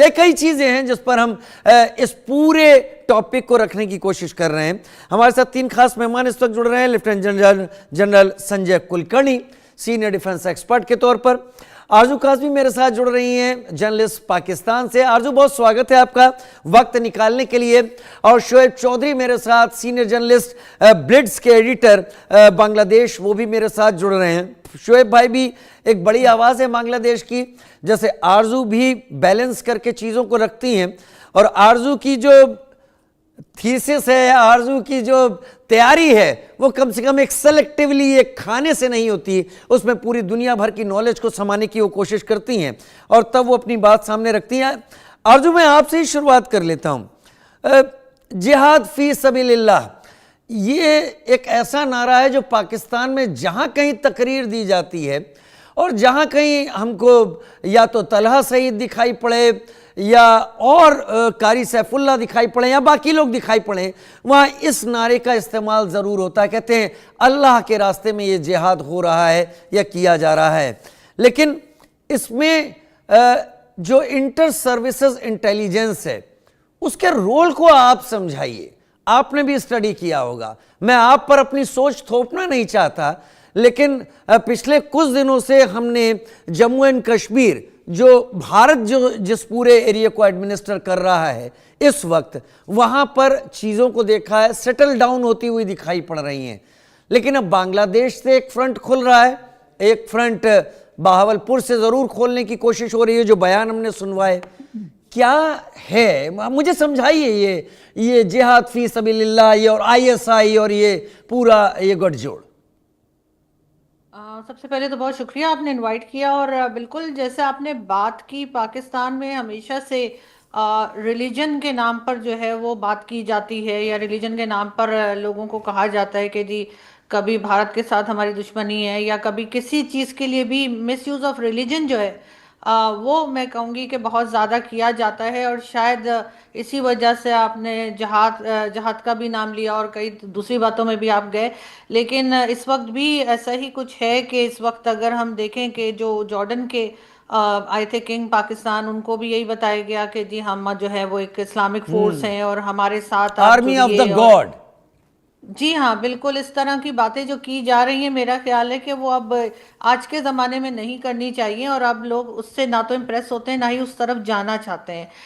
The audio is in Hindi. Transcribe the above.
ये कई चीजें हैं जिस पर हम इस पूरे टॉपिक को रखने की कोशिश कर रहे हैं। हमारे साथ तीन खास मेहमान इस वक्त जुड़ रहे हैं। Lieutenant general Sanjay Kulkarni, senior defence expert के तौर पर। आरजू काज़मी मेरे साथ जुड़ रही हैं, जर्नलिस्ट पाकिस्तान से। आरजू, बहुत स्वागत है आपका वक्त निकालने के लिए। और शोएब चौधरी मेरे साथ, सीनियर जर्नलिस्ट ब्लिट्स के एडिटर बांग्लादेश, वो भी मेरे साथ जुड़ रहे हैं। शोएब भाई भी एक बड़ी आवाज़ है बांग्लादेश की, जैसे आरजू भी बैलेंस करके चीज़ों को रखती हैं। और आरजू की जो थीसिस है, आरजू की जो तैयारी है, वो कम से कम एक सेलेक्टिवली एक खाने से नहीं होती, उसमें पूरी दुनिया भर की नॉलेज को समाने की वो कोशिश करती हैं और तब वो अपनी बात सामने रखती हैं। आरजू, मैं आपसे ही शुरुआत कर लेता हूँ। जिहाद फी सबीलिल्लाह, ये एक ऐसा नारा है जो पाकिस्तान में जहाँ कहीं तकरीर दी जाती है और जहाँ कहीं हमको या तो तलहा सईद दिखाई पड़े या और कारी सैफुल्लाह दिखाई पड़े या बाकी लोग दिखाई पड़े, वहाँ इस नारे का इस्तेमाल ज़रूर होता है। कहते हैं अल्लाह के रास्ते में ये जिहाद हो रहा है या किया जा रहा है। लेकिन इसमें जो इंटर सर्विसेज इंटेलिजेंस है, उसके रोल को आप समझाइए। आपने भी स्टडी किया होगा, मैं आप पर अपनी सोच थोपना नहीं चाहता, लेकिन पिछले कुछ दिनों से हमने जम्मू एंड कश्मीर, जो भारत जो जिस पूरे एरिया को एडमिनिस्टर कर रहा है इस वक्त, वहाँ पर चीज़ों को देखा है, सेटल डाउन होती हुई दिखाई पड़ रही हैं। लेकिन अब बांग्लादेश से एक फ्रंट खुल रहा है, एक फ्रंट बहावलपुर से ज़रूर खोलने की कोशिश हो रही है, जो बयान हमने सुनवाए। क्या है, मुझे समझाइए ये जिहाद फी सबीलिल्लाह, ये और ISI और ये पूरा ये गठजोड़। सबसे पहले तो बहुत शुक्रिया, आपने इनवाइट किया। और बिल्कुल जैसे आपने बात की, पाकिस्तान में हमेशा से रिलीजन के नाम पर जो है वो बात की जाती है, या रिलीजन के नाम पर लोगों को कहा जाता है कि जी कभी भारत के साथ हमारी दुश्मनी है, या कभी किसी चीज़ के लिए भी मिसयूज़ ऑफ रिलीजन जो है वो मैं कहूँगी कि बहुत ज़्यादा किया जाता है। और शायद इसी वजह से आपने जहाद का भी नाम लिया और कई दूसरी बातों में भी आप गए। लेकिन इस वक्त भी ऐसा ही कुछ है कि इस वक्त अगर हम देखें कि जो जॉर्डन के आई थे किंग पाकिस्तान, उनको भी यही बताया गया कि जी हम जो है वो एक इस्लामिक फोर्स हैं और हमारे साथ आप आर्मी ऑफ द जुड़िए। और गॉड। जी हाँ, बिल्कुल इस तरह की बातें जो की जा रही हैं, मेरा ख्याल है कि वो अब आज के ज़माने में नहीं करनी चाहिए। और अब लोग उससे ना तो इम्प्रेस होते हैं, ना ही उस तरफ जाना चाहते हैं।